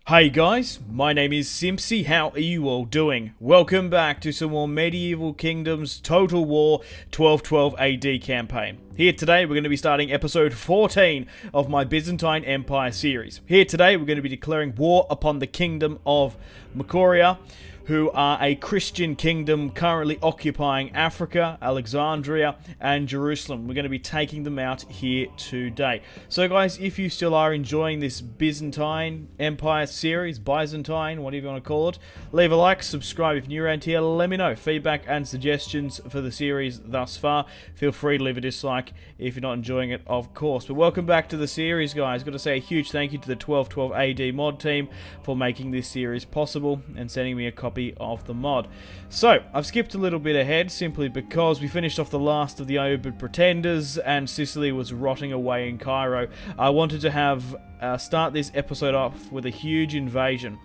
Hey guys, my name is Simpzy. How are you all doing? Welcome back to some more Medieval Kingdoms Total War 1212 AD campaign. Here today we're going to be starting episode 14 of my Byzantine Empire series. Here today we're going to be declaring war upon the kingdom of Nicaea, who are a Christian kingdom currently occupying Africa, Alexandria, and Jerusalem. We're going to be taking them out here today. So guys, if you still are enjoying this Byzantine Empire series, Byzantine, whatever you want to call it, leave a like, subscribe if you're around here, let me know feedback and suggestions for the series thus far. Feel free to leave a dislike if you're not enjoying it, of course. But welcome back to the series, guys. Got to say a huge thank you to the 1212 AD mod team for making this series possible and sending me a copy of the mod. So, I've skipped a little bit ahead simply because we finished off the last of the Iobid pretenders and Sicily was rotting away in Cairo. I wanted to have start this episode off with a huge invasion,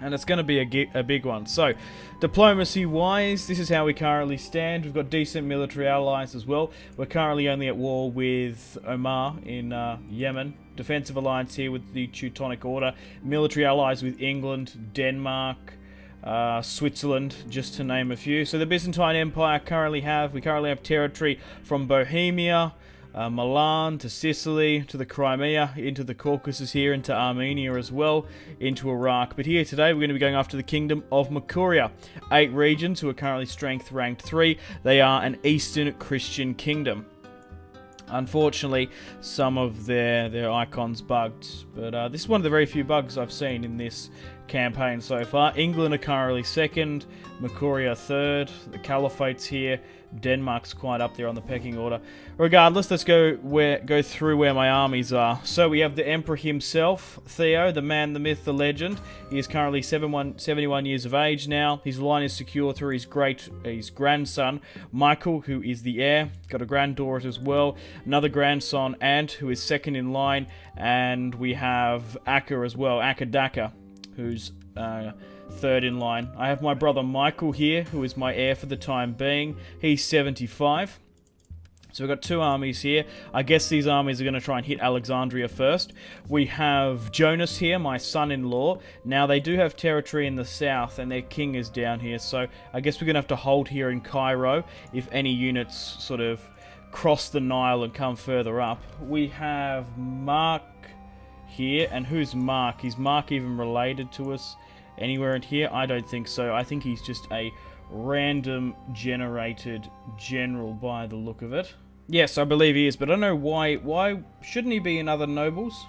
and it's going to be a big one. So, diplomacy-wise, this is how we currently stand. We've got decent military allies as well. We're currently only at war with Omar in Yemen. Defensive alliance here with the Teutonic Order. Military allies with England, Denmark, Switzerland, just to name a few. So the Byzantine Empire currently have territory from Bohemia, Milan to Sicily to the Crimea, into the Caucasus here, into Armenia as well, into Iraq. But here today we're going to be going after the Kingdom of Nicaea. 8 regions who are currently strength ranked 3. They are an Eastern Christian kingdom. Unfortunately, some of their icons bugged, but this is one of the very few bugs I've seen in this campaign so far. England are currently 2nd, Nicaea 3rd, the Caliphate's here, Denmark's quite up there on the pecking order. Regardless, let's go through where my armies are. So we have the Emperor himself, Theo, the man, the myth, the legend. He is currently 71 years of age now. His line is secure through his grandson, Michael, who is the heir. Got a granddaughter as well. Another grandson, Ant, who is 2nd in line. And we have Akka as well, Akka, who's 3rd in line. I have my brother Michael here, who is my heir for the time being. He's 75. So we've got 2 armies here. I guess these armies are going to try and hit Alexandria first. We have Jonas here, my son-in-law. Now, they do have territory in the south, and their king is down here. So I guess we're going to have to hold here in Cairo if any units sort of cross the Nile and come further up. We have Mark here, and who's Mark? Is Mark even related to us anywhere in here? I don't think so. I think he's just a random generated general by the look of it. Yes, I believe he is, but I don't know why shouldn't he be in other nobles?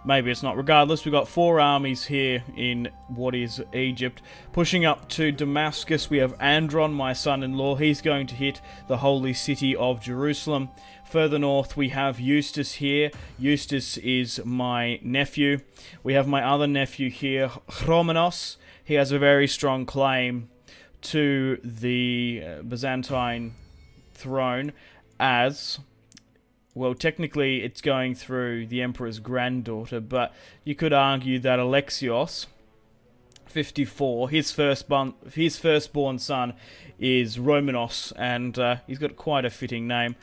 Maybe it's not. Regardless, we've got 4 armies here in what is Egypt. Pushing up to Damascus, we have Andron, my son-in-law. He's going to hit the holy city of Jerusalem. Further north, we have Eustace here. Eustace is my nephew. We have my other nephew here, Chromenos. He has a very strong claim to the Byzantine throne, as well, technically it's going through the emperor's granddaughter, but you could argue that Alexios, 54, his firstborn son is Romanos, and he's got quite a fitting name.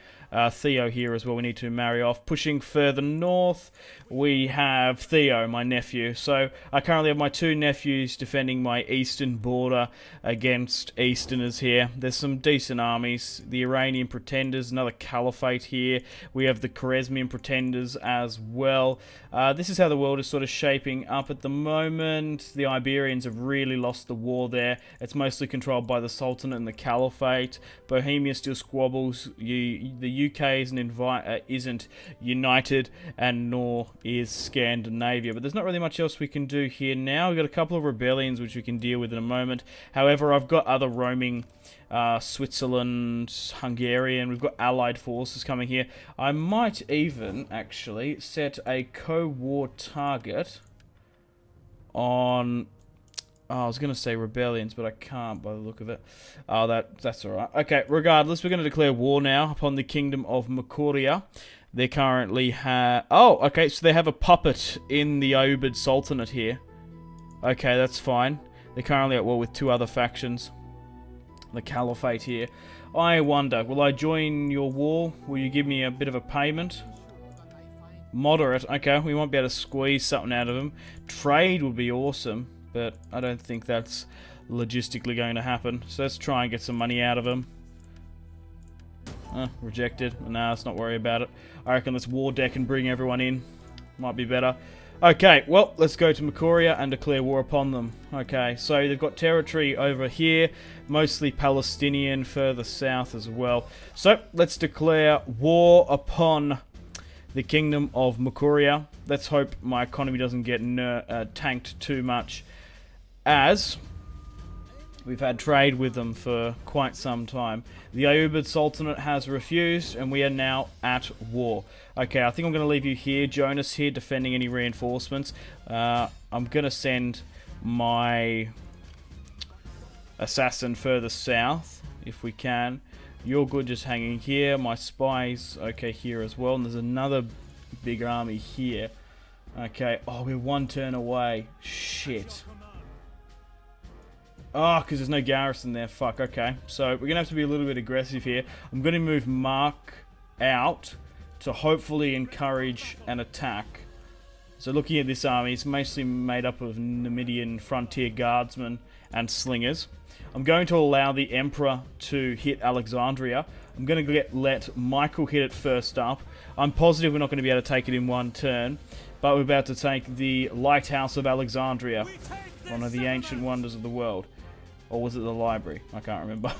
Theo here as well, we need to marry off. Pushing further north, we have Theo, my nephew. So I currently have my 2 nephews defending my eastern border against Easterners here. There's some decent armies. The Iranian pretenders, another caliphate here. We have the Khwarezmian pretenders as well. This is how the world is sort of shaping up at the moment. The Iberians have really lost the war there. It's mostly controlled by the Sultanate and the Caliphate. Bohemia still squabbles. The UK isn't united, and nor is Scandinavia. But there's not really much else we can do here now. We've got a couple of rebellions which we can deal with in a moment. However, I've got other roaming Switzerland, Hungarian. We've got allied forces coming here. I might even actually set a co-war target on... Oh, I was going to say rebellions, but I can't by the look of it. Oh, that's alright. Okay, regardless, we're going to declare war now upon the Kingdom of Nicaea. They currently have... Oh, okay, so they have a puppet in the Iobid Sultanate here. Okay, that's fine. They're currently at war with 2 other factions. The Caliphate here. I wonder, will I join your war? Will you give me a bit of a payment? Moderate. Okay, we might be able to squeeze something out of him. Trade would be awesome, but I don't think that's logistically going to happen. So let's try and get some money out of him. Rejected. Nah, let's not worry about it. I reckon let's war deck and bring everyone in. Might be better. Okay, well, let's go to Nicaea and declare war upon them. Okay, so they've got territory over here, mostly Palestinian, further south as well. So, let's declare war upon the Kingdom of Nicaea. Let's hope my economy doesn't get tanked too much, as we've had trade with them for quite some time. The Ayyubid Sultanate has refused, and we are now at war. Okay, I think I'm going to leave you here. Jonas here, defending any reinforcements. I'm going to send my assassin further south, if we can. You're good just hanging here. My spies, okay, here as well. And there's another big army here. Okay, oh, we're one turn away. Shit. Oh, because there's no garrison there. Fuck, okay. So, we're going to have to be a little bit aggressive here. I'm going to move Mark out to hopefully encourage an attack. So, looking at this army, it's mostly made up of Numidian frontier guardsmen and slingers. I'm going to allow the Emperor to hit Alexandria. I'm going to let Michael hit it first up. I'm positive we're not going to be able to take it in one turn, but we're about to take the Lighthouse of Alexandria, one of the ancient wonders of the world. Or was it the library? I can't remember.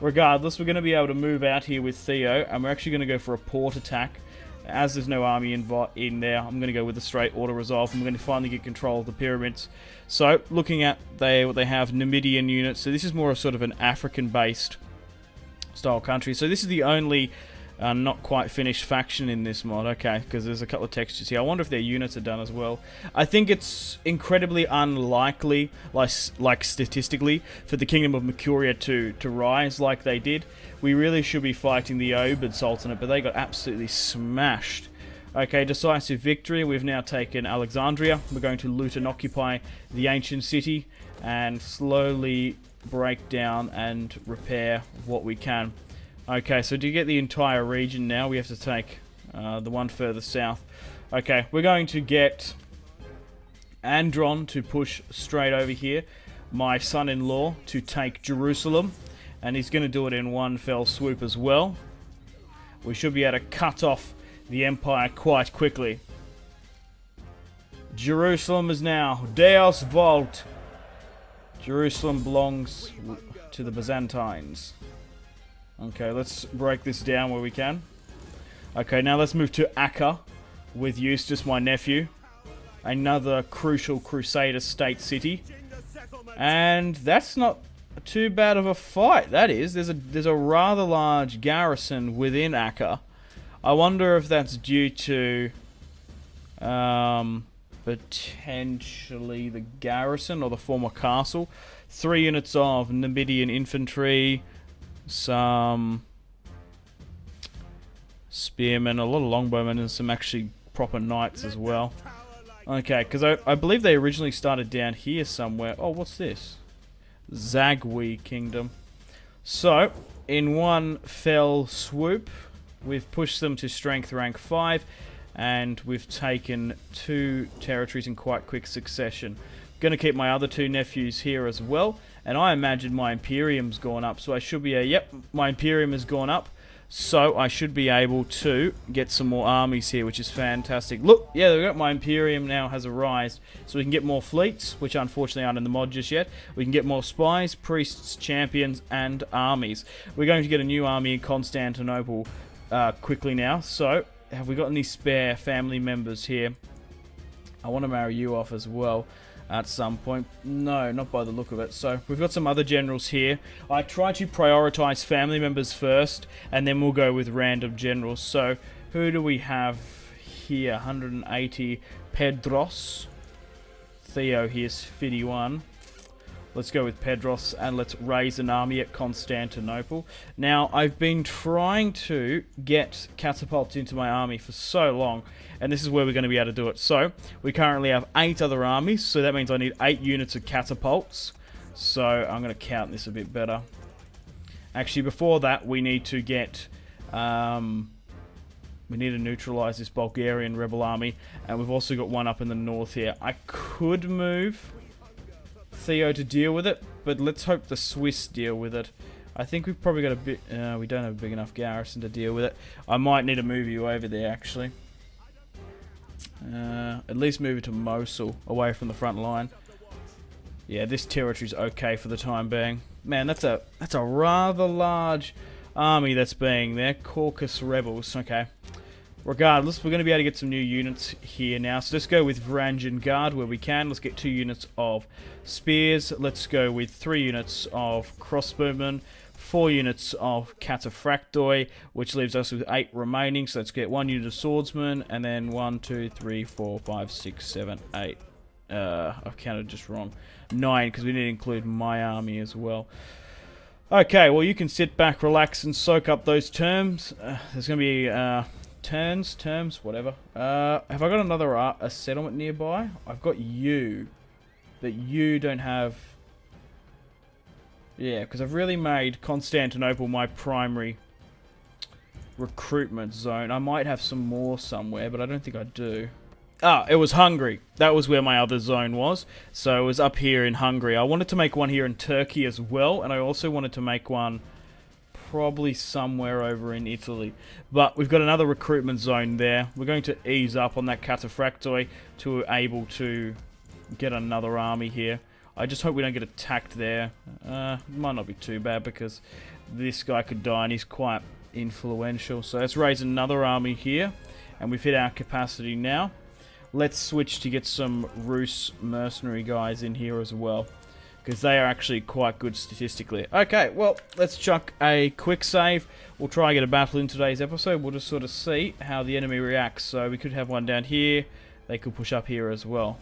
Regardless, we're going to be able to move out here with Theo, and we're actually going to go for a port attack. As there's no army in there, I'm going to go with a straight auto-resolve, and we're going to finally get control of the pyramids. So, looking at what they have, Numidian units. So this is more of sort of an African-based style country. So this is the only not quite finished faction in this mod. Okay, because there's a couple of textures here. I wonder if their units are done as well. I think it's incredibly unlikely, like statistically, for the Kingdom of Nicaea to rise like they did. We really should be fighting the Ayyubid Sultanate, but they got absolutely smashed. Okay, decisive victory. We've now taken Alexandria. We're going to loot and occupy the ancient city and slowly break down and repair what we can. Okay, so to get the entire region now, we have to take the one further south. Okay, we're going to get Andron to push straight over here. My son-in-law to take Jerusalem. And he's going to do it in one fell swoop as well. We should be able to cut off the empire quite quickly. Jerusalem is now Deus Vult. Jerusalem belongs to the Byzantines. Okay, let's break this down where we can. Okay, now let's move to Acca with Eustace, my nephew. Another crucial Crusader state city. And that's not too bad of a fight, that is. There's a rather large garrison within Acca. I wonder if that's due to potentially the garrison or the former castle. 3 units of Numidian infantry, some spearmen, a lot of longbowmen, and some actually proper knights as well. Okay, because I believe they originally started down here somewhere. Oh, what's this? Zagwe Kingdom. So, in one fell swoop, we've pushed them to strength rank 5, and we've taken 2 territories in quite quick succession. Going to keep my other 2 nephews here as well, and I imagine my Imperium's gone up, so I should be yep, my Imperium has gone up, so I should be able to get some more armies here, which is fantastic. Look, yeah, my Imperium now has arisen, so we can get more fleets, which unfortunately aren't in the mod just yet. We can get more spies, priests, champions, and armies. We're going to get a new army in Constantinople quickly now, so have we got any spare family members here? I want to marry you off as well at some point. No, not by the look of it. So we've got some other generals here. I try to prioritize family members first, and then we'll go with random generals. So who do we have here? 180 Pedros. Theo here's 51. Let's go with Pedros and let's raise an army at Constantinople. Now, I've been trying to get catapults into my army for so long, and this is where we're going to be able to do it. So, we currently have 8 other armies, so that means I need 8 units of catapults. So, I'm going to count this a bit better. Actually, before that, we need to get We need to neutralize this Bulgarian rebel army. And we've also got one up in the north here. I could move Theo to deal with it, but let's hope the Swiss deal with it. I think we've probably got a bit... we don't have a big enough garrison to deal with it. I might need to move you over there, actually. At least move it to Mosul, away from the front line. Yeah, this territory's okay for the time being. Man, that's a rather large army that's being there. Caucasus rebels, okay. Regardless, we're going to be able to get some new units here now. So let's go with Varangian Guard where we can. Let's get 2 units of spears. Let's go with 3 units of crossbowmen. 4 units of cataphractoi, which leaves us with 8 remaining. So let's get 1 unit of swordsmen, and then 1, 2, 3, 4, 5, 6, 7, 8. I've counted just wrong. 9, because we need to include my army as well. Okay, well you can sit back, relax, and soak up those terms. There's going to be terms, whatever. Have I got another a settlement nearby? I've got you, but you don't have... Yeah, because I've really made Constantinople my primary recruitment zone. I might have some more somewhere, but I don't think I do. Ah, it was Hungary. That was where my other zone was. So it was up here in Hungary. I wanted to make one here in Turkey as well, and I also wanted to make one probably somewhere over in Italy. But we've got another recruitment zone there. We're going to ease up on that cataphractoi to able to get another army here. I just hope we don't get attacked there. Might not be too bad because this guy could die and he's quite influential. So let's raise another army here. And we've hit our capacity now. Let's switch to get some Rus mercenary guys in here as well, because they are actually quite good statistically. Okay, well, let's chuck a quick save. We'll try and get a battle in today's episode. We'll just sort of see how the enemy reacts. So we could have one down here. They could push up here as well.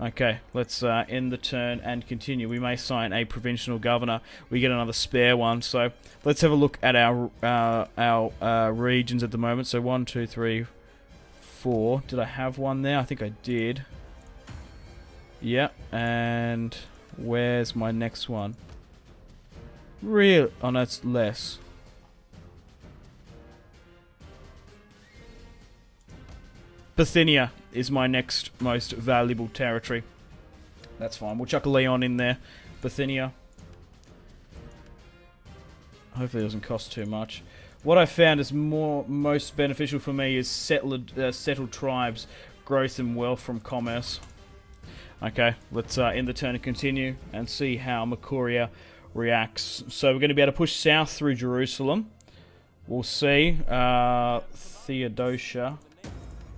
Okay, let's end the turn and continue. We may sign a provincial governor. We get another spare one. So let's have a look at our regions at the moment. So 1, 2, 3, 4. Did I have one there? I think I did. Yeah, and where's my next one? Real? Oh, no, it's less. Bithynia is my next most valuable territory. That's fine. We'll chuck a Leon in there. Bithynia. Hopefully it doesn't cost too much. What I found is most beneficial for me is settled tribes, growth and wealth from commerce. Okay, let's end the turn and continue and see how Mercuria reacts. So we're going to be able to push south through Jerusalem. We'll see. Theodosia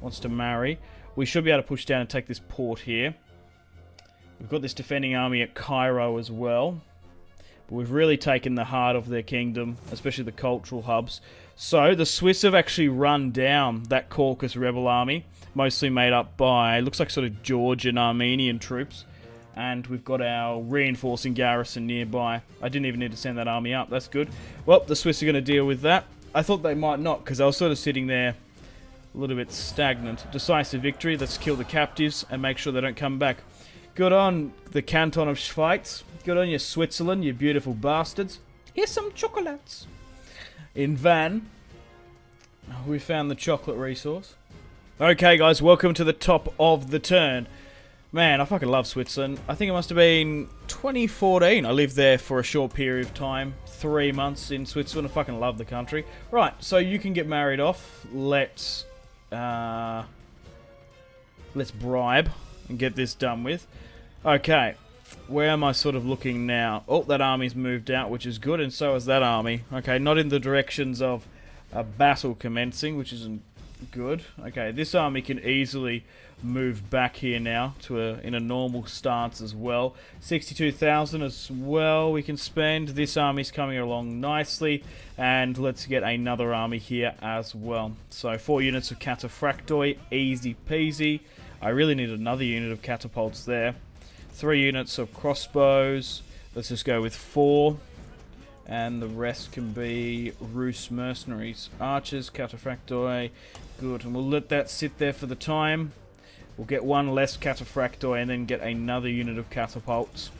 wants to marry. We should be able to push down and take this port here. We've got this defending army at Cairo as well. But we've really taken the heart of their kingdom, especially the cultural hubs. So the Swiss have actually run down that Caucasus rebel army, mostly made up by, looks like sort of Georgian Armenian troops. And we've got our reinforcing garrison nearby. I didn't even need to send that army up. That's good. Well, the Swiss are going to deal with that. I thought they might not, because I was sort of sitting there a little bit stagnant. Decisive victory. Let's kill the captives and make sure they don't come back. Good on the Canton of Schweiz. Good on you, Switzerland, you beautiful bastards. Here's some chocolates. In Van, we found the chocolate resource. Okay, guys, welcome to the top of the turn. Man, I fucking love Switzerland. I think it must have been 2014. I lived there for a short period of time. 3 months in Switzerland. I fucking love the country. Right, so you can get married off. Let's bribe and get this done with. Okay, where am I sort of looking now? Oh, that army's moved out, which is good, and so is that army. Okay, not in the directions of a battle commencing, which isn't good. Okay, this army can easily move back here now to in a normal stance as well. 62,000 as well we can spend. This army's coming along nicely, and let's get another army here as well. So 4 units of cataphractoi, easy peasy. I really need another unit of catapults there. 3 units of crossbows. Let's just go with 4. And the rest can be Rus mercenaries. Archers, cataphractoi. Good. And we'll let that sit there for the time. We'll get 1 less cataphractoi and then get another unit of catapults.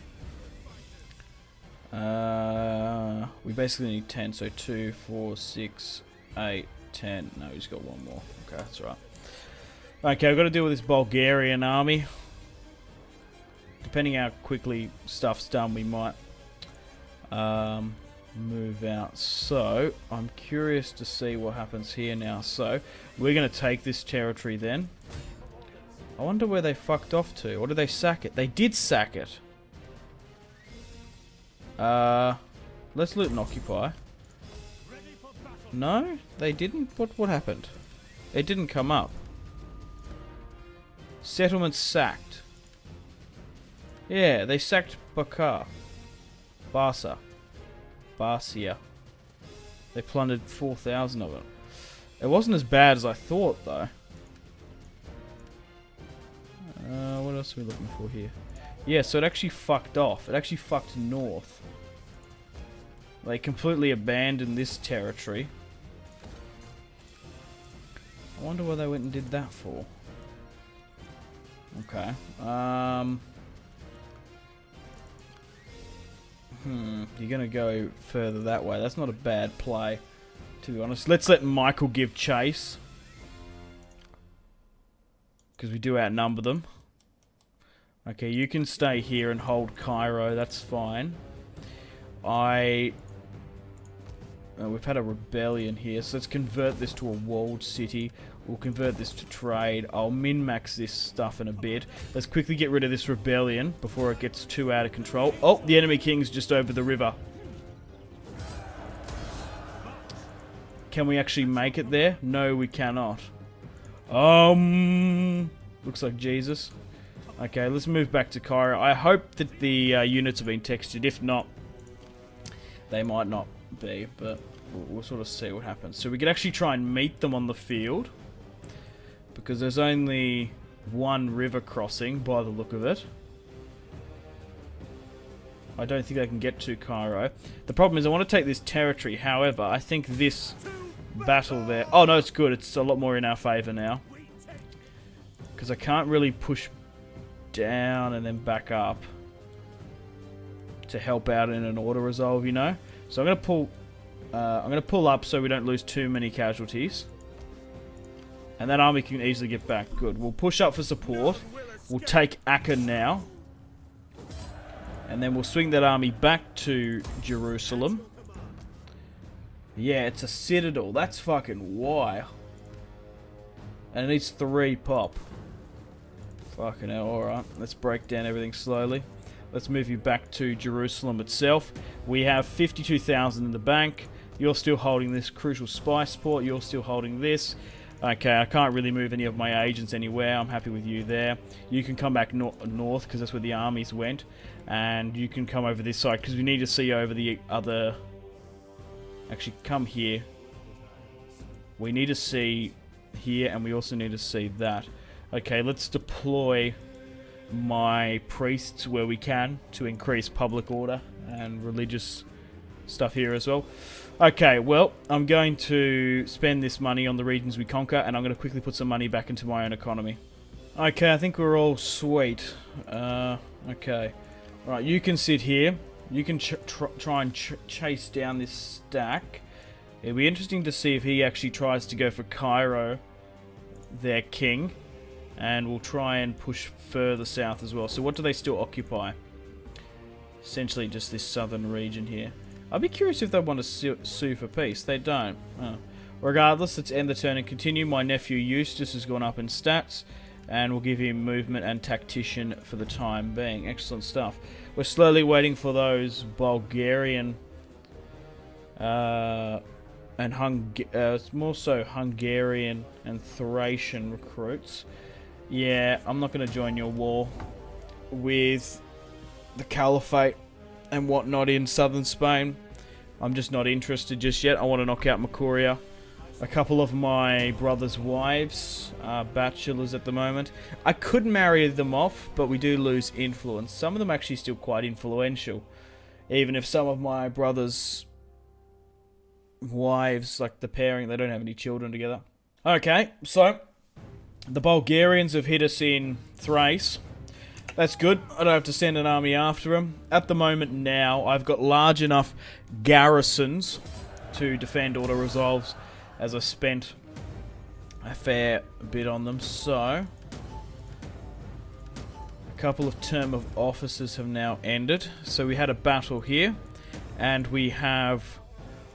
We basically need 10. So 2, 4, 6, 8, 10. No, he's got one more. Okay, that's right. Okay, I've got to deal with this Bulgarian army. Depending how quickly stuff's done, we might move out. So, I'm curious to see what happens here now. So, we're going to take this territory then. I wonder where they fucked off to. Or did they sack it? They did sack it. Let's loot and occupy. No, they didn't. What happened? It didn't come up. Settlement sacked. Yeah, they sacked Bakar. Barca. Barcia. They plundered 4,000 of it. It wasn't as bad as I thought, though. What else are we looking for here? Yeah, so it actually fucked off. It actually fucked north. They completely abandoned this territory. I wonder what they went and did that for. Okay. You're gonna go further that way. That's not a bad play, to be honest. Let's let Michael give chase, because we do outnumber them. Okay, you can stay here and hold Cairo. That's fine. We've had a rebellion here, so let's convert this to a walled city. We'll convert this to trade. I'll min-max this stuff in a bit. Let's quickly get rid of this rebellion before it gets too out of control. Oh, the enemy king's just over the river. Can we actually make it there? No, we cannot. Looks like Jesus. Okay, let's move back to Cairo. I hope that the units have been textured. If not, they might not be, but we'll sort of see what happens. So we can actually try and meet them on the field, because there's only one river crossing by the look of it. I don't think they can get to Cairo. The problem is I want to take this territory. However, I think this battle there... Oh, no, it's good. It's a lot more in our favour now, because I can't really push down and then back up to help out in an auto resolve, you know. So I'm gonna pull up so we don't lose too many casualties, and that army can easily get back. Good. We'll push up for support. We'll take Acre now, and then we'll swing that army back to Jerusalem. Yeah, it's a citadel. That's fucking wild. And it needs 3 pop. Fucking hell. Alright, let's break down everything slowly. Let's move you back to Jerusalem itself. We have 52,000 in the bank. You're still holding this crucial spice port. You're still holding this. Okay, I can't really move any of my agents anywhere. I'm happy with you there. You can come back north, because that's where the armies went. And you can come over this side, because we need to see over the other... Actually, come here. We need to see here, and we also need to see that. Okay, let's deploy my priests where we can to increase public order and religious stuff here as well. Okay, well, I'm going to spend this money on the regions we conquer, and I'm going to quickly put some money back into my own economy. Okay, I think we're all sweet. Okay. Right, you can sit here. You can try and chase down this stack. It'll be interesting to see if he actually tries to go for Cairo, their king. And we'll try and push further south as well. So what do they still occupy? Essentially just this southern region here. I'd be curious if they want to sue for peace. They don't. Oh. Regardless, let's end the turn and continue. My nephew Eustace has gone up in stats, and we'll give him movement and tactician for the time being. Excellent stuff. We're slowly waiting for those Bulgarian and more so Hungarian and Thracian recruits. Yeah, I'm not going to join your war with the Caliphate and whatnot in southern Spain. I'm just not interested just yet. I want to knock out Makuria. A couple of my brother's wives are bachelors at the moment. I could marry them off, but we do lose influence. Some of them actually still quite influential. Even if some of my brother's wives, like the pairing, they don't have any children together. Okay, so... the Bulgarians have hit us in Thrace. That's good. I don't have to send an army after them. At the moment now, I've got large enough garrisons to defend auto-resolves as I spent a fair bit on them. So, a couple of term of officers have now ended. So we had a battle here, and we have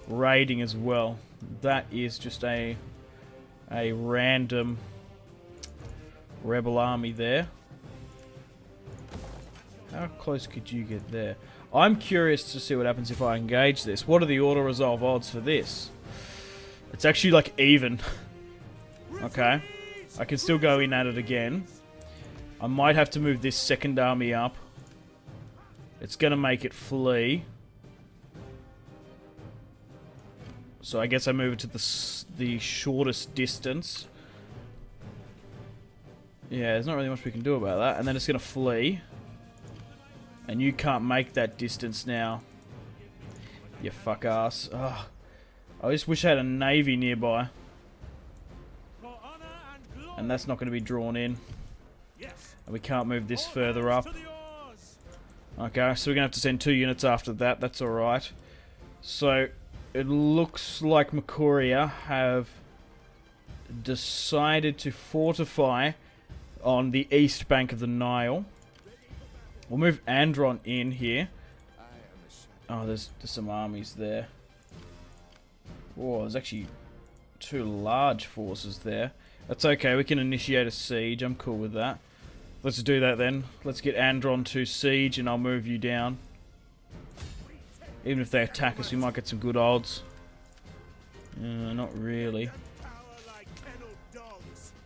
raiding as well. That is just a random rebel army there. How close could you get there? I'm curious to see what happens if I engage this. What are the auto-resolve odds for this? It's actually like even. Okay. I can still go in at it again. I might have to move this second army up. It's going to make it flee. So I guess I move it to the shortest distance. Yeah, there's not really much we can do about that. And then it's going to flee. And you can't make that distance now. You fuck ass. Ugh. I just wish I had a navy nearby. And that's not going to be drawn in. And we can't move this further up. Okay, so we're going to have to send 2 units after that. That's alright. So, it looks like Nicaea have decided to fortify on the east bank of the Nile. We'll move Andron in here. Oh, there's some armies there. Whoa, there's actually 2 large forces there. That's okay, we can initiate a siege. I'm cool with that. Let's do that then. Let's get Andron to siege and I'll move you down. Even if they attack us, we might get some good odds. Not really.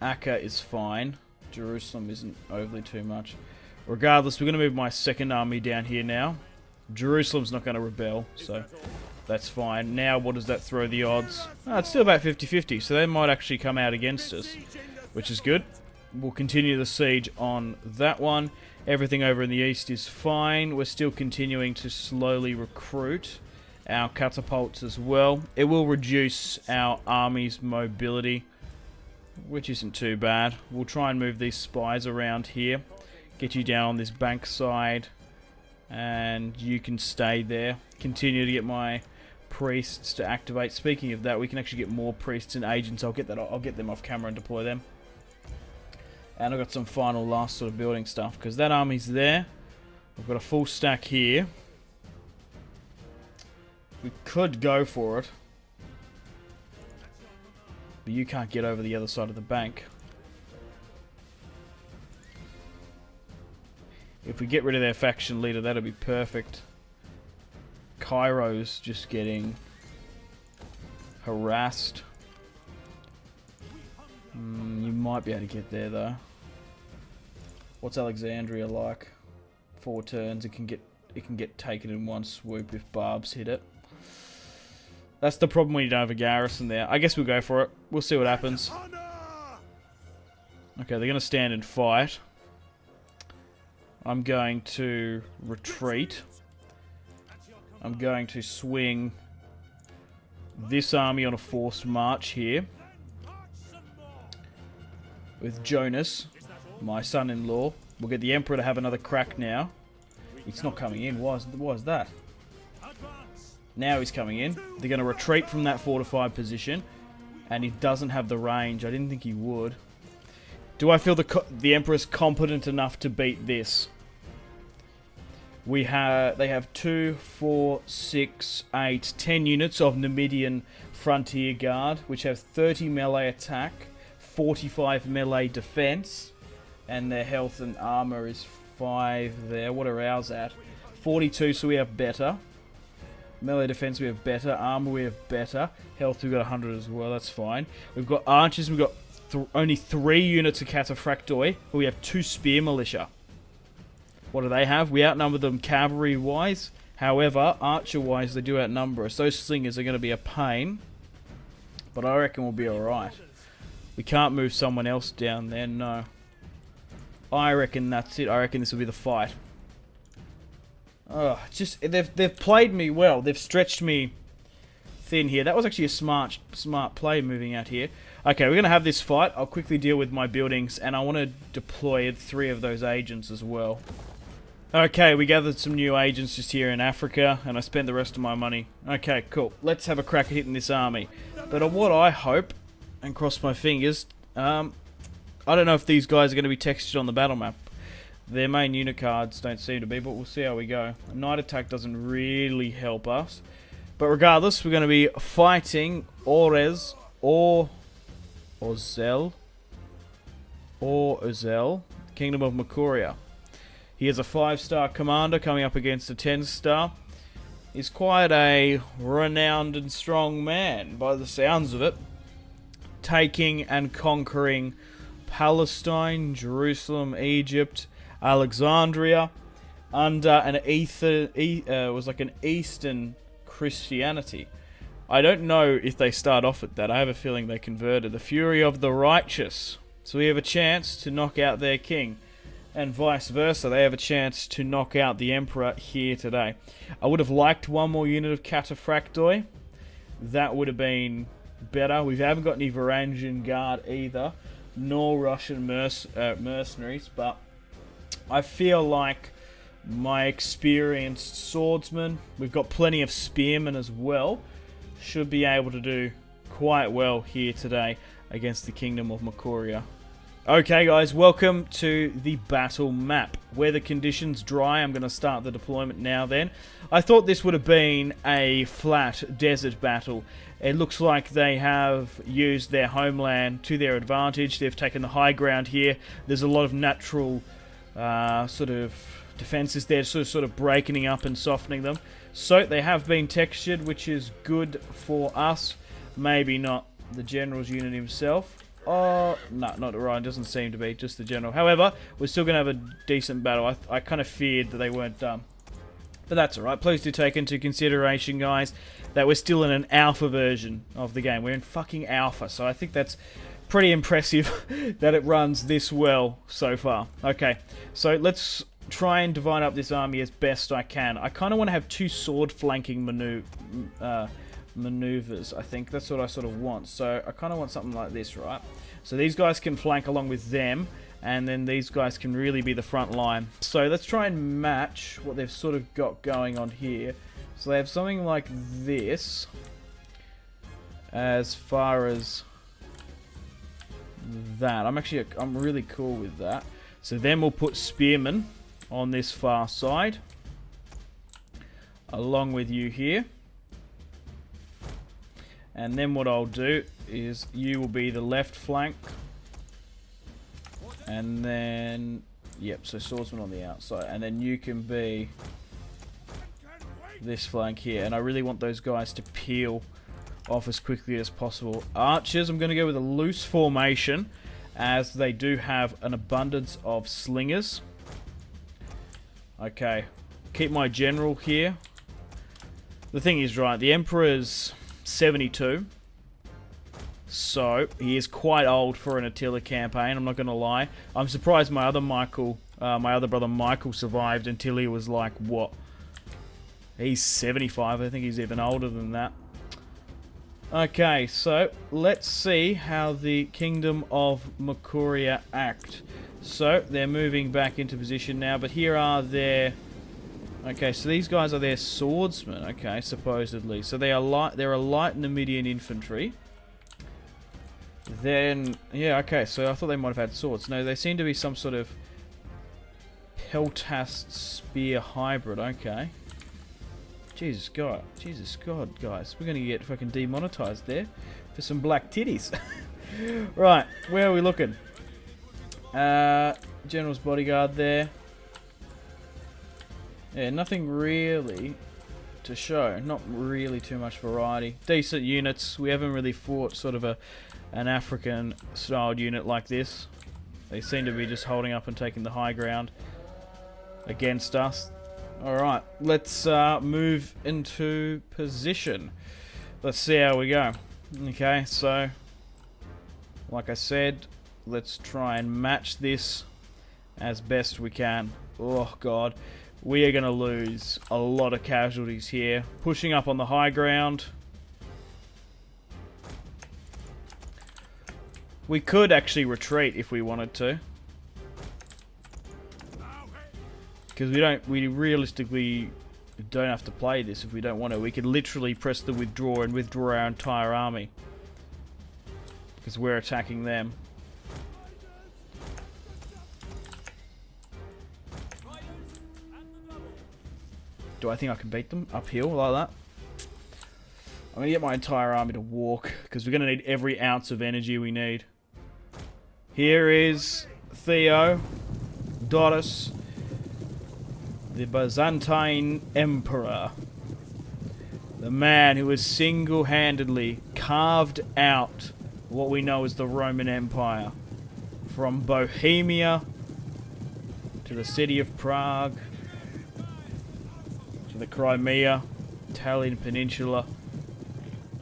Acca is fine. Jerusalem isn't overly too much. Regardless, we're going to move my second army down here now. Jerusalem's not going to rebel, so that's fine. Now, what does that throw the odds? Oh, it's still about 50-50, so they might actually come out against us, which is good. We'll continue the siege on that one. Everything over in the east is fine. We're still continuing to slowly recruit our catapults as well. It will reduce our army's mobility, which isn't too bad. We'll try and move these spies around here. Get you down on this bank side, and you can stay there. Continue to get my priests to activate. Speaking of that, we can actually get more priests and agents. I'll get them off camera and deploy them. And I've got some final last sort of building stuff, because that army's there. I've got a full stack here. We could go for it, but you can't get over the other side of the bank. If we get rid of their faction leader, that'll be perfect. Cairo's just getting harassed. You might be able to get there though. What's Alexandria like? 4 turns. It can get taken in one swoop if barbs hit it. That's the problem when you don't have a garrison there. I guess we'll go for it. We'll see what happens. Okay, they're going to stand and fight. I'm going to retreat. I'm going to swing this army on a forced march here. With Jonas, my son-in-law. We'll get the Emperor to have another crack now. He's not coming in. Why is that? Now he's coming in. They're going to retreat from that fortified position. And he doesn't have the range. I didn't think he would. Do I feel the Emperor's competent enough to beat this? They have 2, 4, 6, 8, 10 units of Numidian Frontier Guard, which have 30 melee attack, 45 melee defense, and their health and armor is 5 there. What are ours at? 42, so we have better. Melee defense we have better. Armor we have better. Health we've got 100 as well, that's fine. We've got archers, we've got only 3 units of cataphractoi, but we have 2 spear militia. What do they have? We outnumber them cavalry-wise. However, archer-wise, they do outnumber us. Those slingers are going to be a pain, but I reckon we'll be alright. We can't move someone else down there, no. I reckon that's it. I reckon this will be the fight. Just they've played me well. They've stretched me thin here. That was actually a smart play moving out here. Okay, we're going to have this fight. I'll quickly deal with my buildings, and I want to deploy 3 of those agents as well. Okay, we gathered some new agents just here in Africa, and I spent the rest of my money. Okay, cool. Let's have a crack at hitting this army. But on what I hope, and cross my fingers, I don't know if these guys are going to be textured on the battle map. Their main unit cards don't seem to be, but we'll see how we go. A night attack doesn't really help us. But regardless, we're going to be fighting Orez or Ozel, Kingdom of Nicaea. He is a 5-star commander coming up against a 10-star. He's quite a renowned and strong man, by the sounds of it. Taking and conquering Palestine, Jerusalem, Egypt, Alexandria, under an Eastern Christianity. I don't know if they start off at that. I have a feeling they converted. The fury of the righteous. So we have a chance to knock out their king. And vice versa, they have a chance to knock out the Emperor here today. I would have liked one more unit of Cataphractoi. That would have been better. We haven't got any Varangian Guard either, nor Russian mercenaries, but I feel like my experienced swordsmen, we've got plenty of spearmen as well, should be able to do quite well here today against the Kingdom of Nicaea. Okay guys, welcome to the battle map. Where the conditions dry, I'm going to start the deployment now then. I thought this would have been a flat desert battle. It looks like they have used their homeland to their advantage. They've taken the high ground here. There's a lot of natural sort of defenses there, sort of breaking up and softening them. So they have been textured, which is good for us. Maybe not the general's unit himself. Oh, no, not Orion, doesn't seem to be, just the general. However, we're still going to have a decent battle. I kind of feared that they weren't done. But that's alright. Please do take into consideration, guys, that we're still in an alpha version of the game. We're in fucking alpha, so I think that's pretty impressive that it runs this well so far. Okay, so let's try and divide up this army as best I can. I kind of want to have 2 sword flanking maneuvers. I think that's what I sort of want. So I kind of want something like this, right? So these guys can flank along with them, and then these guys can really be the front line. So let's try and match what they've sort of got going on here. So they have something like this as far as that. I'm really cool with that. So then we'll put spearmen on this far side along with you here. And then what I'll do is you will be the left flank. And then, yep, so swordsman on the outside. And then you can be this flank here. And I really want those guys to peel off as quickly as possible. Archers, I'm going to go with a loose formation, as they do have an abundance of slingers. Okay, keep my general here. The thing is, right, the Emperor's 72, so he is quite old for an Attila campaign. I'm not going to lie. I'm surprised my other brother Michael survived until he was like, what? He's 75. I think he's even older than that. Okay, so let's see how the Kingdom of Nicaea act. So they're moving back into position now, but here are their... Okay, so these guys are their swordsmen, okay, supposedly. So they're a light Numidian infantry. Then, yeah, okay, so I thought they might have had swords. No, they seem to be some sort of Peltast spear hybrid, okay. Jesus God, guys. We're going to get fucking demonetized there for some black titties. Right, where are we looking? General's bodyguard there. Yeah, nothing really to show. Not really too much variety. Decent units. We haven't really fought sort of an African-styled unit like this. They seem to be just holding up and taking the high ground against us. Alright, let's move into position. Let's see how we go. Okay, so, like I said, let's try and match this as best we can. Oh, God. We are going to lose a lot of casualties here. Pushing up on the high ground. We could actually retreat if we wanted to. Because we realistically don't have to play this if we don't want to. We could literally press the withdraw and withdraw our entire army. Because we're attacking them. Do I think I can beat them uphill like that? I'm going to get my entire army to walk, because we're going to need every ounce of energy we need. Here is Theo, Doris, the Byzantine Emperor. The man who has single-handedly carved out what we know as the Roman Empire. From Bohemia to the city of Prague, to the Crimea, Italian Peninsula,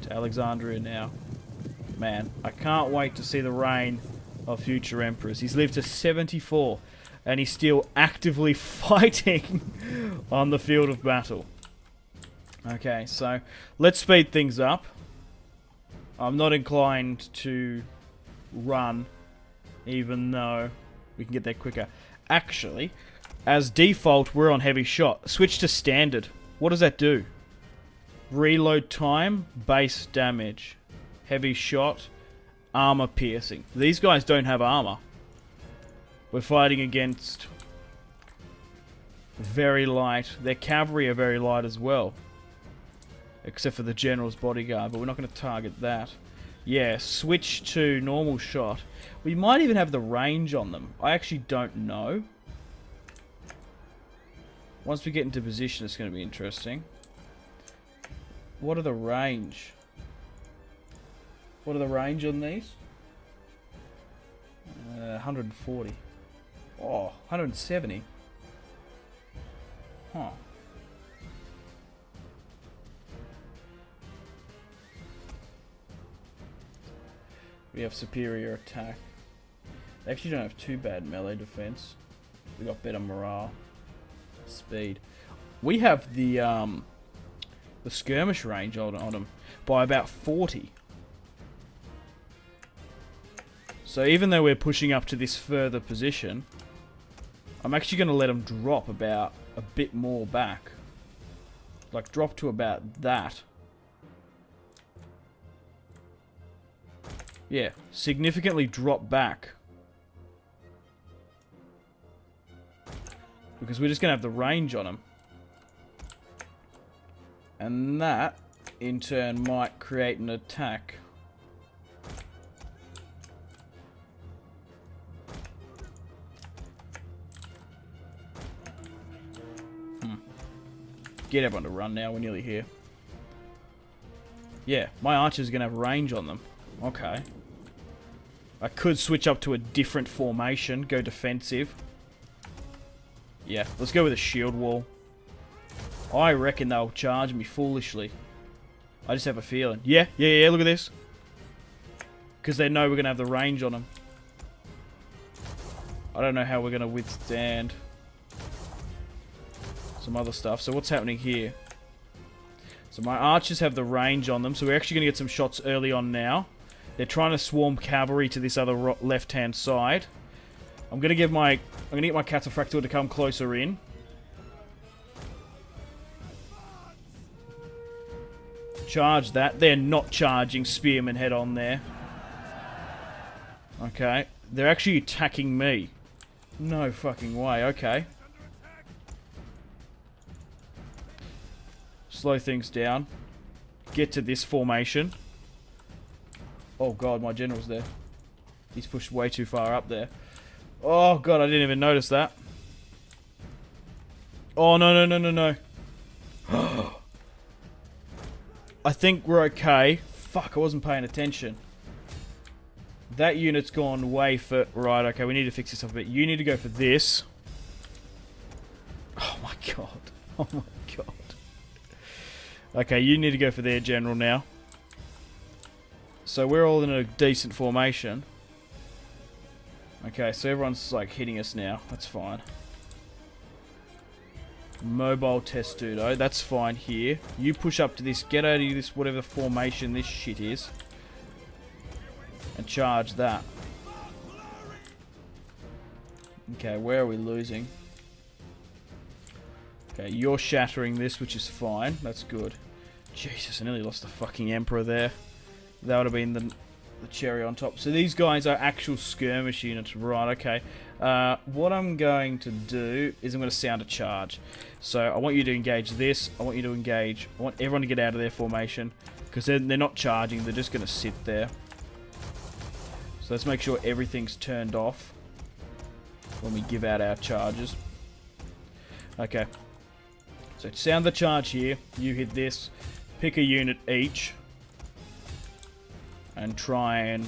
to Alexandria now. Man, I can't wait to see the reign of future emperors. He's lived to 74, and he's still actively fighting on the field of battle. Okay, so let's speed things up. I'm not inclined to run, even though we can get there quicker. Actually, as default, we're on heavy shot. Switch to standard. What does that do? Reload time, base damage, heavy shot, armor piercing. These guys don't have armor. We're fighting against very light. Their cavalry are very light as well. Except for the general's bodyguard, but we're not going to target that. Yeah, switch to normal shot. We might even have the range on them. I actually don't know. Once we get into position, it's going to be interesting. What are the range? What are the range on these? 140. Oh, 170. Huh. We have superior attack. They actually don't have too bad melee defense. We got better morale. Speed. We have the skirmish range on them by about 40. So even though we're pushing up to this further position, I'm actually going to let them drop about a bit more back. Like drop to about that. Yeah, significantly drop back. Because we're just going to have the range on them. And that, in turn, might create an attack. Get everyone to run now, we're nearly here. Yeah, my archers are going to have range on them. Okay. I could switch up to a different formation, go defensive. Yeah, let's go with a shield wall. I reckon they'll charge me foolishly. I just have a feeling. Yeah, look at this. Because they know we're going to have the range on them. I don't know how we're going to withstand some other stuff. So what's happening here? So my archers have the range on them, so we're actually going to get some shots early on now. They're trying to swarm cavalry to this other left-hand side. I'm going to get my cataphractor to come closer in. Charge that. They're not charging spearmen head on there. Okay. They're actually attacking me. No fucking way. Okay. Slow things down. Get to this formation. Oh god, my general's there. He's pushed way too far up there. Oh god, I didn't even notice that. Oh no. I think we're okay. Fuck, I wasn't paying attention. That unit's gone way for... Right, okay, we need to fix this up a bit. You need to go for this. Oh my god. Oh my god. Okay, you need to go for their general now. So we're all in a decent formation. Okay, so everyone's like hitting us now. That's fine. Mobile testudo. That's fine here. You push up to this. Get out of this whatever formation this shit is. And charge that. Okay, where are we losing? Okay, you're shattering this, which is fine. That's good. Jesus, I nearly lost the fucking Emperor there. That would have been the cherry on top. So these guys are actual skirmish units. Right, okay. What I'm going to do is I'm going to sound a charge. So I want you to engage this. I want you to engage. I want everyone to get out of their formation. Because they're not charging. They're just going to sit there. So let's make sure everything's turned off when we give out our charges. Okay. So sound the charge here. You hit this. Pick a unit each. And try and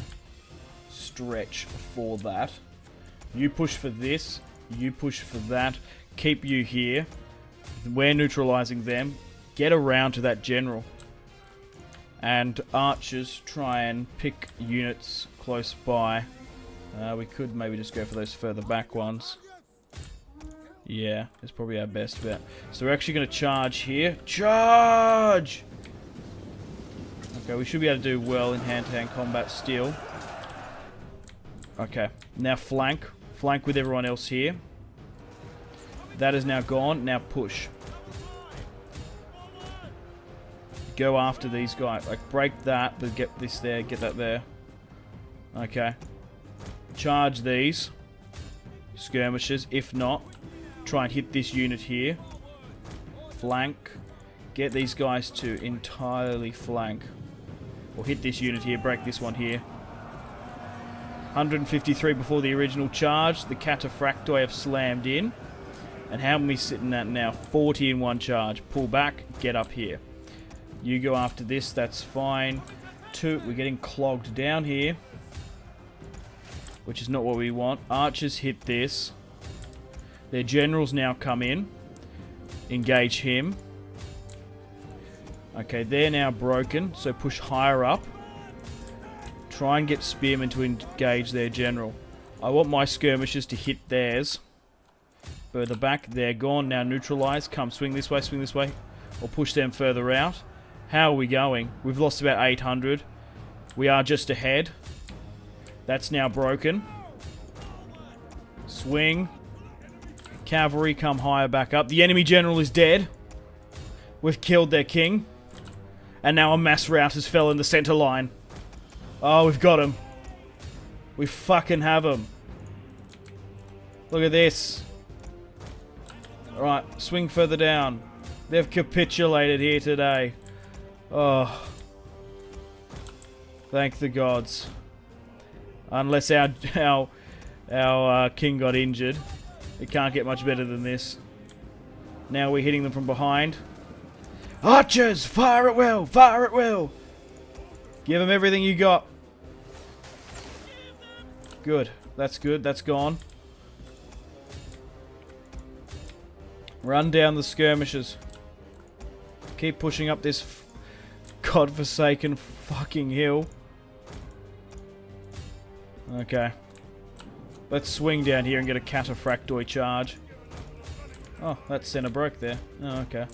stretch for that. You push for this. You push for that. Keep you here. We're neutralizing them. Get around to that general. And archers try and pick units close by. We could maybe just go for those further back ones. Yeah, it's probably our best bet. So we're actually going to charge here. Charge! Okay, we should be able to do well in hand-to-hand combat still. Okay, now flank. Flank with everyone else here. That is now gone. Now push. Go after these guys. Like, break that, but get this there, get that there. Okay. Charge these skirmishers. If not, try and hit this unit here. Flank. Get these guys to entirely flank. Or hit this unit here, break this one here. 153 before the original charge. The cataphractoi have slammed in. And how many sitting at now? 40 in one charge. Pull back, get up here. You go after this, that's fine. We're getting clogged down here. Which is not what we want. Archers hit this. Their generals now come in. Engage him. Okay, they're now broken, so push higher up. Try and get spearmen to engage their general. I want my skirmishers to hit theirs. Further back, they're gone, now neutralized. Come, swing this way. Or push them further out. How are we going? We've lost about 800. We are just ahead. That's now broken. Swing. Cavalry, come higher back up. The enemy general is dead. We've killed their king. And now a mass rout has fell in the center line. Oh, we've got him. We fucking have him. Look at this. Alright, swing further down. They've capitulated here today. Oh. Thank the gods. Unless our king got injured. It can't get much better than this. Now we're hitting them from behind. Archers! Fire at will! Fire at will! Give them everything you got. Good. That's good. That's gone. Run down the skirmishers. Keep pushing up this godforsaken fucking hill. Okay. Let's swing down here and get a cataphractoi charge. Oh, that center broke there. Oh, okay.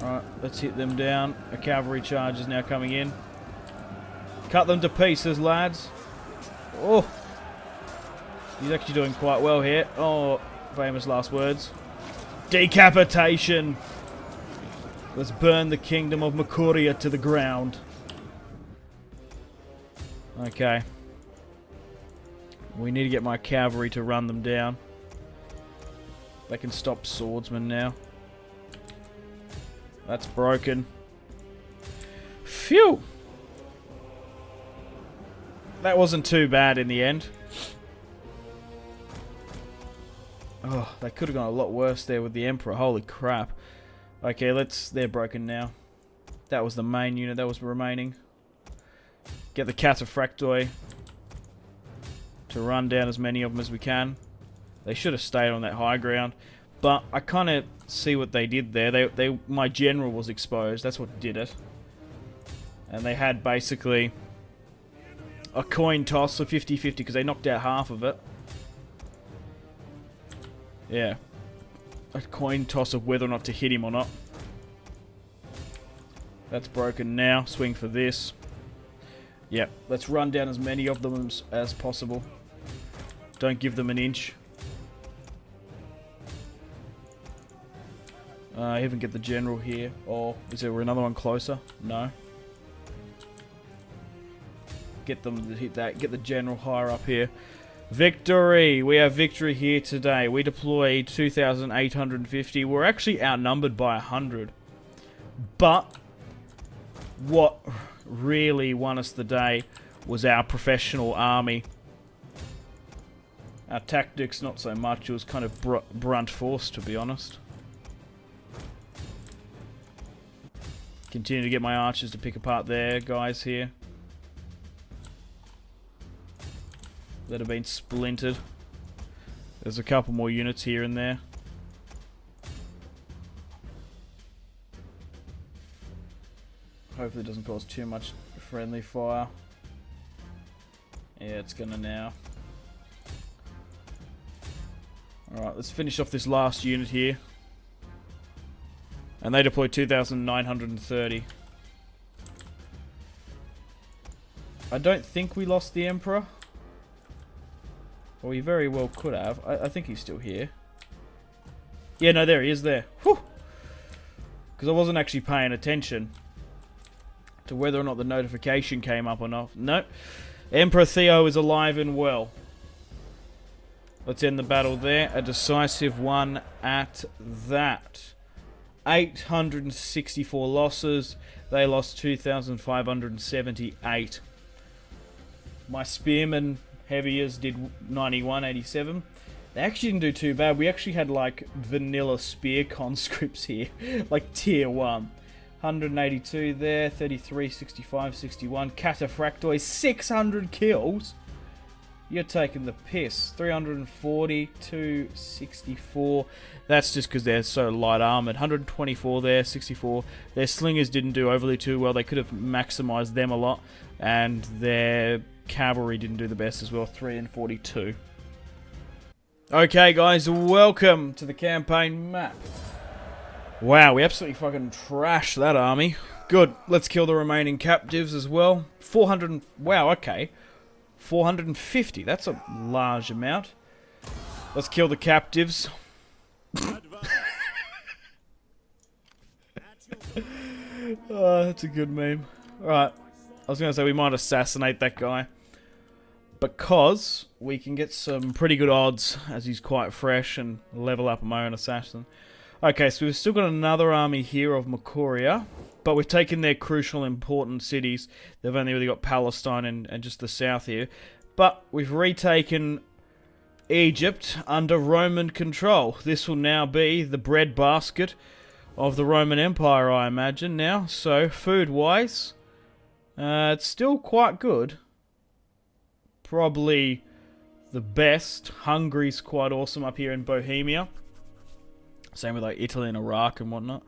Alright, let's hit them down. A cavalry charge is now coming in. Cut them to pieces, lads. Oh! He's actually doing quite well here. Oh, famous last words. Decapitation! Let's burn the kingdom of Nicaea to the ground. Okay. We need to get my cavalry to run them down. They can stop swordsmen now. That's broken. Phew! That wasn't too bad in the end. Oh, they could have gone a lot worse there with the Emperor. Holy crap. Okay, they're broken now. That was the main unit that was remaining. Get the cataphractoi to run down as many of them as we can. They should have stayed on that high ground. But I kind of see what they did there. My general was exposed. That's what did it. And they had basically a coin toss of 50-50 because they knocked out half of it. Yeah. A coin toss of whether or not to hit him or not. That's broken now. Swing for this. Yep. Let's run down as many of them as possible. Don't give them an inch. I even get the general here. Or is there another one closer? No. Get them to hit that. Get the general higher up here. Victory! We have victory here today. We deployed 2,850. We're actually outnumbered by 100. But what really won us the day was our professional army. Our tactics, not so much. It was kind of brunt force, to be honest. Continue to get my archers to pick apart their guys here that have been splintered. There's a couple more units here and there. Hopefully it doesn't cause too much friendly fire. Yeah, it's gonna now. Alright, let's finish off this last unit here. And they deployed 2,930. I don't think we lost the Emperor. Well, we very well could have. I think he's still here. Yeah, no, there he is there. Whew! Because I wasn't actually paying attention to whether or not the notification came up or not. Nope. Emperor Theo is alive and well. Let's end the battle there. A decisive one at that. 864 losses. They lost 2,578. My spearmen heaviers did 9187. They actually didn't do too bad. We actually had like vanilla spear conscripts here. Like tier 1. 182 there. 33, 65, 61. Cataphractoid. 600 kills. You're taking the piss. 340, 264. That's just because they're so light armored. 124 there, 64. Their slingers didn't do overly too well. They could have maximized them a lot. And their cavalry didn't do the best as well. 3 and 42. Okay, guys, welcome to the campaign map. Wow, we absolutely fucking trashed that army. Good. Let's kill the remaining captives as well. 400. Wow, okay. 450. That's a large amount. Let's kill the captives. Oh, that's a good meme. Alright. I was going to say we might assassinate that guy. Because we can get some pretty good odds as he's quite fresh and level up my own assassin. Okay, so we've still got another army here of Nicaea. But we've taken their crucial important cities. They've only really got Palestine and just the south here. But we've retaken Egypt under Roman control. This will now be the breadbasket of the Roman Empire, I imagine, now. So, food-wise, it's still quite good. Probably the best. Hungary's quite awesome up here in Bohemia. Same with like Italy and Iraq and whatnot.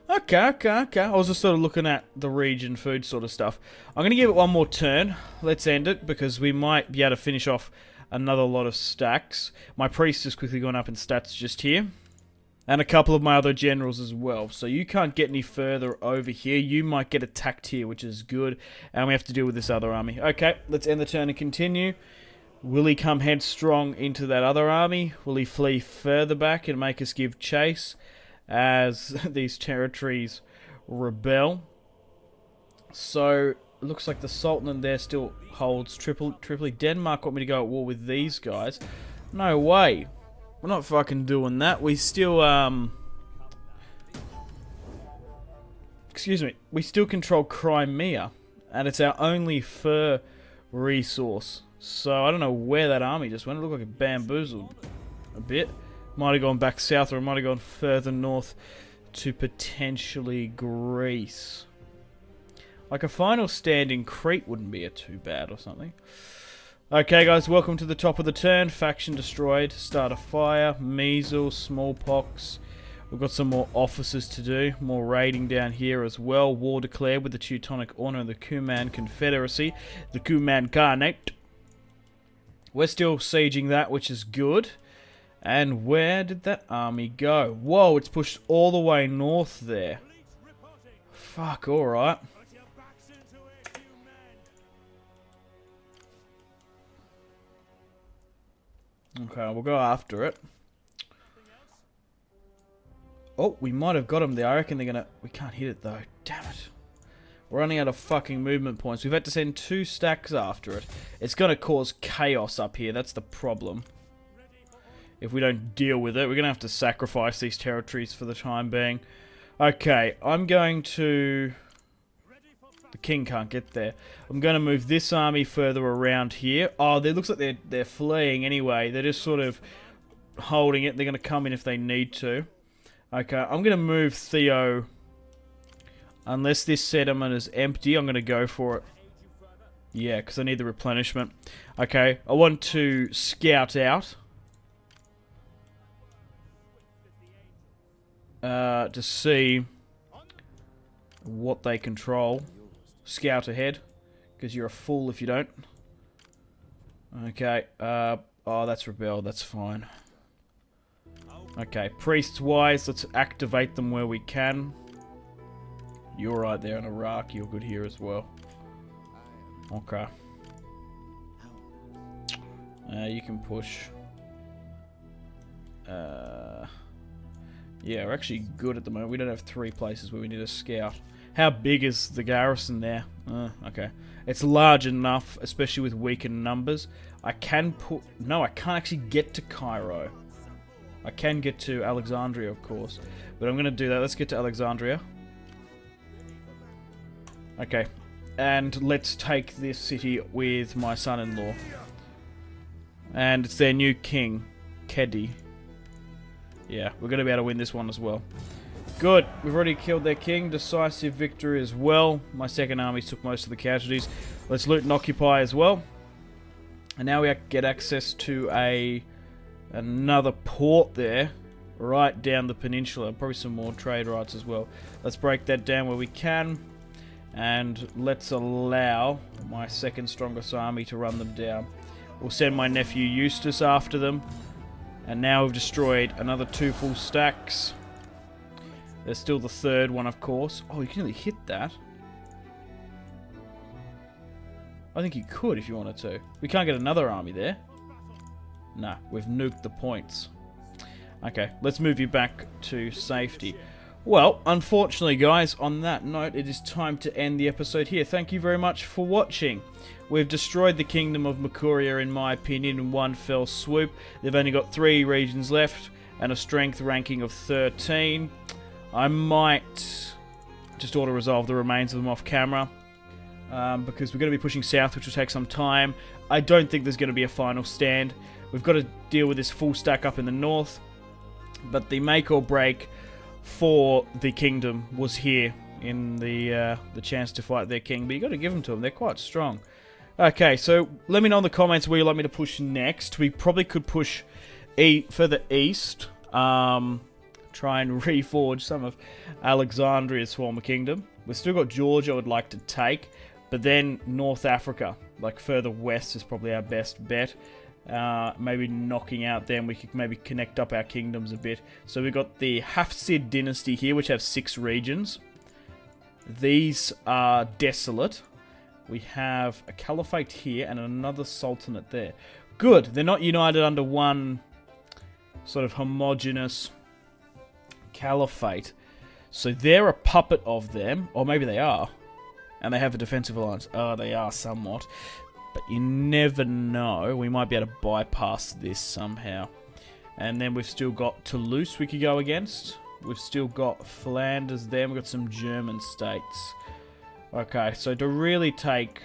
Okay. I was just sort of looking at the region food sort of stuff. I'm going to give it one more turn. Let's end it because we might be able to finish off another lot of stacks. My priest has quickly gone up in stats just here. And a couple of my other generals as well. So you can't get any further over here. You might get attacked here, which is good. And we have to deal with this other army. Okay, let's end the turn and continue. Will he come headstrong into that other army? Will he flee further back and make us give chase as these territories rebel? So, it looks like the Sultan there still holds Tripoli. Denmark want me to go at war with these guys. No way. We're not fucking doing that. We still, excuse me. We still control Crimea. And it's our only fur resource. So, I don't know where that army just went. It looked like it bamboozled a bit. Might have gone back south, or it might have gone further north to potentially Greece. Like a final stand in Crete wouldn't be too bad or something. Okay, guys, welcome to the top of the turn. Faction destroyed. Start a fire. Measles, smallpox. We've got some more officers to do. More raiding down here as well. War declared with the Teutonic Honor of the Cuman Confederacy. The Cuman Khanate. We're still sieging that, which is good. And where did that army go? Whoa, it's pushed all the way north there. Fuck, alright. Okay, we'll go after it. Oh, we might have got them there. I reckon they're gonna... We can't hit it, though. Damn it. We're running out of fucking movement points. We've had to send 2 stacks after it. It's gonna cause chaos up here. That's the problem. If we don't deal with it, we're gonna have to sacrifice these territories for the time being. Okay, I'm going to... The king can't get there. I'm going to move this army further around here. Oh, it looks like they're fleeing anyway. They're just sort of holding it. They're going to come in if they need to. Okay, I'm going to move Theo. Unless this settlement is empty, I'm going to go for it. Yeah, because I need the replenishment. Okay, I want to scout out. To see what they control. Scout ahead, because you're a fool if you don't. Okay, oh, that's rebel, that's fine. Okay, priests-wise, let's activate them where we can. You're right there in Iraq, you're good here as well. Okay. You can push. Yeah, we're actually good at the moment. We don't have 3 places where we need a scout. How big is the garrison there? Okay. It's large enough, especially with weakened numbers. I can put... No, I can't actually get to Cairo. I can get to Alexandria, of course. But I'm going to do that. Let's get to Alexandria. Okay. And let's take this city with my son-in-law. And it's their new king, Kedi. Yeah, we're going to be able to win this one as well. Good. We've already killed their king. Decisive victory as well. My second army took most of the casualties. Let's loot and occupy as well. And now we get access to another port there. Right down the peninsula. Probably some more trade rights as well. Let's break that down where we can. And let's allow my second strongest army to run them down. We'll send my nephew Eustace after them. And now we've destroyed another 2 full stacks. There's still the 3rd one, of course. Oh, you can nearly hit that. I think you could if you wanted to. We can't get another army there. Nah, we've nuked the points. Okay, let's move you back to safety. Well, unfortunately, guys, on that note, it is time to end the episode here. Thank you very much for watching. We've destroyed the Kingdom of Makuria, in my opinion, in one fell swoop. They've only got 3 regions left and a strength ranking of 13. I might just auto-resolve the remains of them off camera, because we're going to be pushing south, which will take some time. I don't think there's going to be a final stand. We've got to deal with this full stack up in the north, but the make or break for the kingdom was here in the chance to fight their king, but you got to give them to them. They're quite strong. Okay, so let me know in the comments where you'd like me to push next. We probably could push further east. Try and reforge some of Alexandria's former kingdom. We've still got Georgia I would like to take, but then North Africa, like further west, is probably our best bet. Maybe knocking out them, we could maybe connect up our kingdoms a bit. So we've got the Hafsid dynasty here, which have 6 regions. These are desolate. We have a caliphate here and another sultanate there. Good, they're not united under one sort of homogeneous caliphate. So they're a puppet of them, or maybe they are. And they have a defensive alliance. Oh, they are somewhat. But you never know. We might be able to bypass this somehow. And then we've still got Toulouse we could go against. We've still got Flanders there. We've got some German states. Okay, so to really take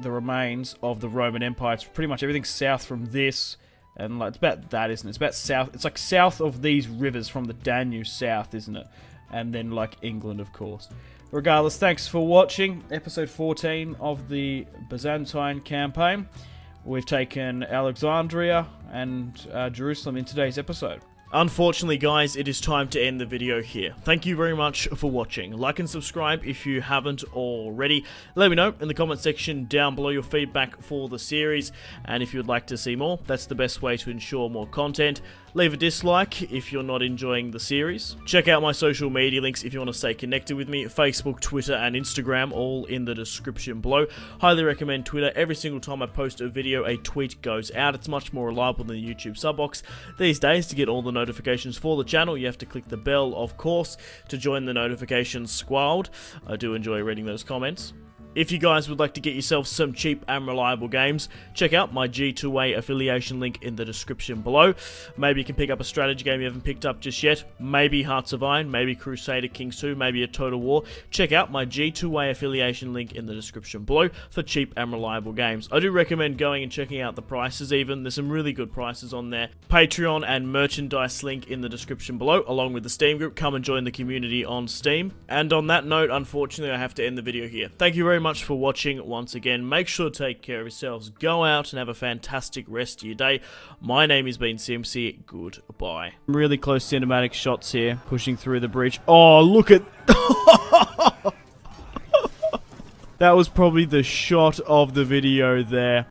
the remains of the Roman Empire, it's pretty much everything south from this. And like, it's about that, isn't it? It's about south. It's like south of these rivers from the Danube south, isn't it? And then like England, of course. Regardless, thanks for watching episode 14 of the Byzantine campaign. We've taken Alexandria and Jerusalem in today's episode. Unfortunately, guys, it is time to end the video here. Thank you very much for watching. Like and subscribe if you haven't already. Let me know in the comment section down below your feedback for the series. And if you would like to see more, that's the best way to ensure more content. Leave a dislike if you're not enjoying the series. Check out my social media links if you want to stay connected with me. Facebook, Twitter, and Instagram, all in the description below. Highly recommend Twitter. Every single time I post a video, a tweet goes out. It's much more reliable than the YouTube sub box. These days, to get all the notifications for the channel, you have to click the bell, of course, to join the notifications squad. I do enjoy reading those comments. If you guys would like to get yourself some cheap and reliable games, check out my G2A affiliation link in the description below. Maybe you can pick up a strategy game you haven't picked up just yet. Maybe Hearts of Iron, maybe Crusader Kings 2, maybe a Total War. Check out my G2A affiliation link in the description below for cheap and reliable games. I do recommend going and checking out the prices even. There's some really good prices on there. Patreon and merchandise link in the description below, along with the Steam group. Come and join the community on Steam. And on that note, unfortunately, I have to end the video here. Thank you very much for watching once again. Make sure to take care of yourselves. Go out and have a fantastic rest of your day. My name has been Simpzy. Goodbye. Really close cinematic shots here, pushing through the bridge. Oh, look at... That was probably the shot of the video there.